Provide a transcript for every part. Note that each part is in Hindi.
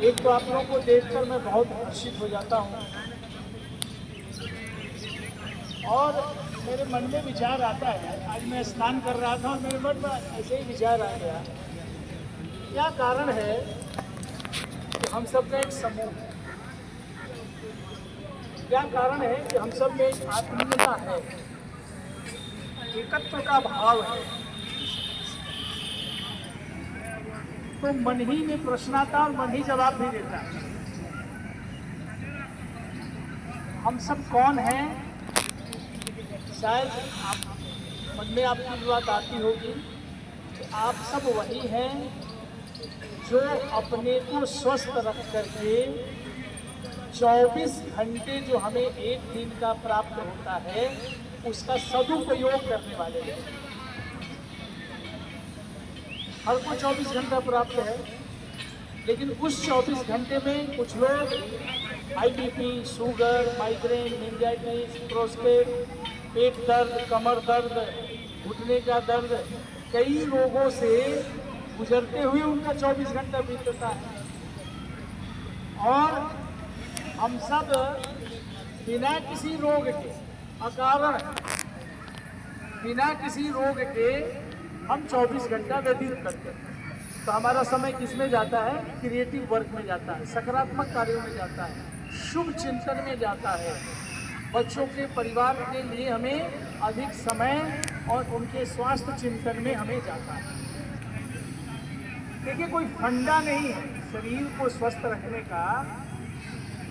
एक तो आप लोगों को देखकर मैं बहुत हर्षित हो जाता हूँ और मेरे मन में विचार आता है। आज मैं स्नान कर रहा था और मेरे मन में ऐसे ही विचार आ गया, क्या कारण है कि हम सब में एक समूह है, क्या कारण है कि हम सब में एक आत्मीयता है, एकत्व का भाव है। तो मन ही में प्रश्न आता और मन ही जवाब भी देता है। हम सब कौन हैं? शायद मन में आपकी बात आती होगी कि आप सब वही हैं जो अपने को स्वस्थ रख करके 24 घंटे जो हमें एक दिन का प्राप्त होता है उसका सदुपयोग करने वाले हैं। हर को 24 घंटा प्राप्त है, लेकिन उस 24 घंटे में कुछ लोग high BP, sugar, migraine, meningitis, prostate, पेट दर्द, कमर दर्द, घुटने का दर्द, कई रोगों से गुजरते हुए उनका 24 घंटा बीतता है। और हम सब बिना किसी रोग के, अकारण बिना किसी रोग के हम 24 घंटा व्यतीत करते हैं। तो हमारा समय किस में जाता है? क्रिएटिव वर्क में जाता है, सकारात्मक कार्यों में जाता है, शुभ चिंतन में जाता है। बच्चों के परिवार के लिए हमें अधिक समय और उनके स्वास्थ्य चिंतन में हमें जाता है। देखिए, कोई फंडा नहीं है शरीर को स्वस्थ रखने का,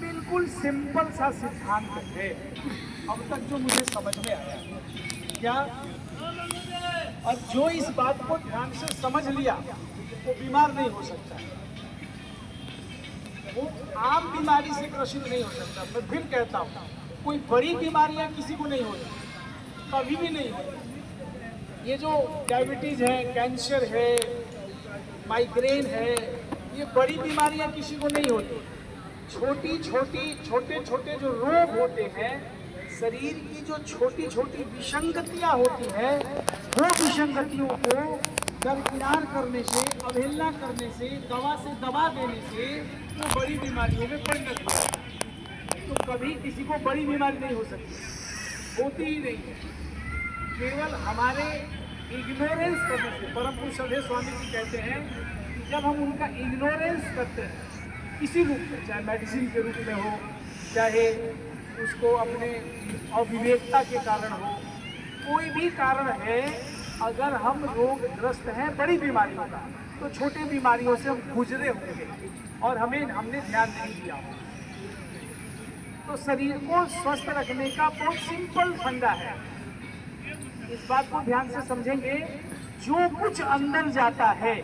बिल्कुल सिंपल सा सिद्धांत है अब तक जो मुझे समझ में आया। क्या? और जो इस बात को ध्यान से समझ लिया वो बीमार नहीं हो सकता, वो आम बीमारी से ग्रसित नहीं हो सकता। मैं फिर कहता हूँ, कोई बड़ी बीमारियां किसी को नहीं होती, कभी भी नहीं होती। ये जो डायबिटीज है, कैंसर है, माइग्रेन है, ये बड़ी बीमारियां किसी को नहीं होती। छोटे छोटे जो रोग होते हैं, शरीर की जो छोटी छोटी विसंगतियां होती हैं, वो विसंगतियों को दरकिनार करने से, अवहेलना करने से, दवा से दबा देने से वो बड़ी बीमारियों में परिणत होती है। तो कभी किसी को बड़ी बीमारी नहीं हो सकती, होती ही नहीं है। केवल हमारे इग्नोरेंस करने से, परम पुरुष श्रद्धेय स्वामी जी कहते हैं कि जब हम उनका इग्नोरेंस करते हैं किसी रूप में, चाहे मेडिसिन के रूप में हो, चाहे उसको अपने अविवेकता के कारण हो, कोई भी कारण है, अगर हम रोगग्रस्त हैं बड़ी बीमारियों का, तो छोटी बीमारियों से हम गुजरे होंगे और हमने ध्यान नहीं दिया। तो शरीर को स्वस्थ रखने का बहुत सिंपल फंडा है। इस बात को ध्यान से समझेंगे, जो कुछ अंदर जाता है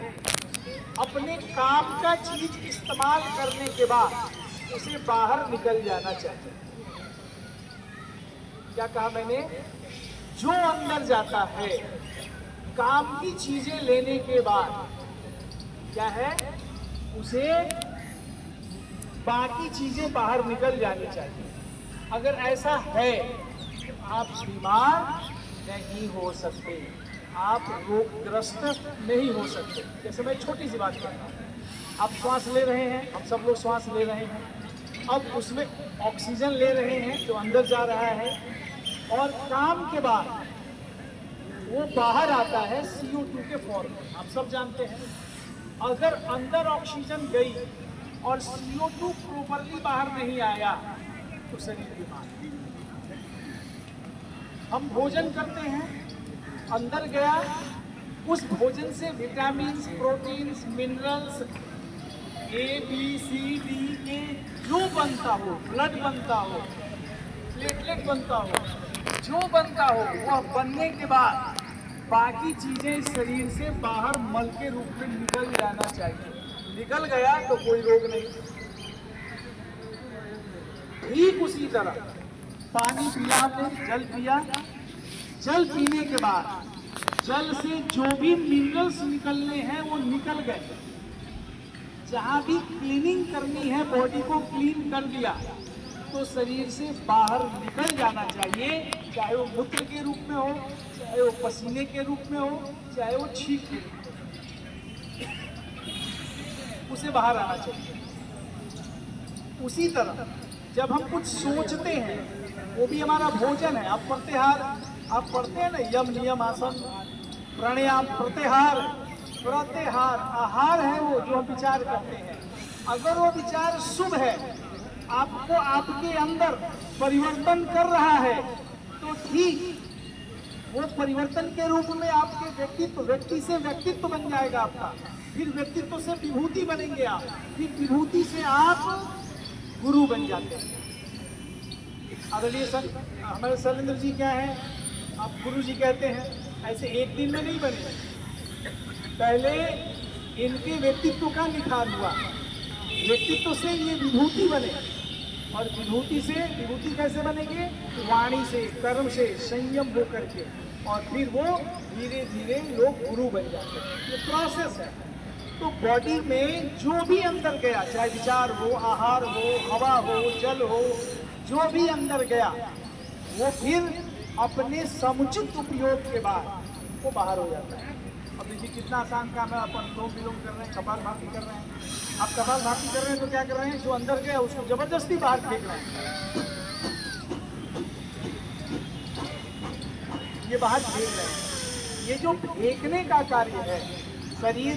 अपने काम का चीज इस्तेमाल करने के बाद उसे बाहर निकल जाना चाहिए। क्या कहा मैंने? जो अंदर जाता है काम की चीजें लेने के बाद क्या है, उसे बाकी चीजें बाहर निकल जानी चाहिए। अगर ऐसा है तो आप बीमार नहीं हो सकते, आप रोगग्रस्त नहीं हो सकते। जैसे मैं छोटी सी बात कर रहा हूँ, आप श्वास ले रहे हैं, हम सब लोग श्वास ले रहे हैं, अब उसमें ऑक्सीजन ले रहे हैं जो अंदर जा रहा है, और काम के बाद वो बाहर आता है CO2 के फॉर्म में। आप सब जानते हैं, अगर अंदर ऑक्सीजन गई और CO2 प्रॉपरली बाहर नहीं आया तो शरीर बीमार। हम भोजन करते हैं, अंदर गया, उस भोजन से विटामिन्स, प्रोटीन्स, मिनरल्स, ABCD जो बनता हो, ब्लड बनता हो, प्लेटलेट बनता हो, जो बनता हो, वह बनने के बाद बाकी चीजें शरीर से बाहर मल के रूप में निकल जाना चाहिए। निकल गया तो कोई रोग नहीं। ठीक उसी तरह पानी पिया आपने, जल पिया, जल पीने के बाद जल से जो भी मिनरल्स निकलने हैं वो निकल गए। जहां भी क्लीनिंग करनी है, बॉडी को क्लीन कर दिया, तो शरीर से बाहर निकल जाना चाहिए, चाहे वो मूत्र के रूप में हो, चाहे वो पसीने के रूप में हो, चाहे वो छींक के रूप में हो, उसे बाहर आना चाहिए। उसी तरह जब हम कुछ सोचते हैं, वो भी हमारा भोजन है। आप प्रत्याहार आप पढ़ते हैं ना, यम नियम आसन प्राणायाम, प्रत्याहार प्रत्याहार आहार है वो जो हम विचार करते हैं। अगर वो विचार शुभ है, आपको आपके अंदर परिवर्तन कर रहा है, तो ठीक वो परिवर्तन के रूप में आपके व्यक्ति से व्यक्तित्व बन जाएगा आपका। फिर व्यक्तित्व से विभूति बनेंगे आप, फिर विभूति से आप गुरु बन जाते हैं। आदरणीय सर, हमारे शैलेंद्र जी क्या है, आप गुरु जी कहते हैं। ऐसे एक दिन में नहीं बने, पहले इनके व्यक्तित्व का निखार हुआ, व्यक्तित्व से ये विभूति बने, और विभूति कैसे बनेंगे? वाणी से, कर्म से, संयम होकर के, और फिर वो धीरे धीरे लोग गुरु बन जाते हैं। ये प्रोसेस है। तो बॉडी में जो भी अंदर गया, चाहे विचार हो, आहार हो, हवा हो, जल हो, जो भी अंदर गया, वो फिर अपने समुचित उपयोग के बाद वो बाहर हो जाता है। अब देखिए कितना आसान काम है। अपन लोग विलोम कर रहे हैं, कपालभाति कर रहे हैं। आप कपालभाति कर रहे हैं तो क्या कर रहे हैं? जो अंदर गया उसको जबरदस्ती बाहर फेंक रहे हैं। ये बाहर फेंक रहे हैं। ये जो फेंकने का कार्य है, शरीर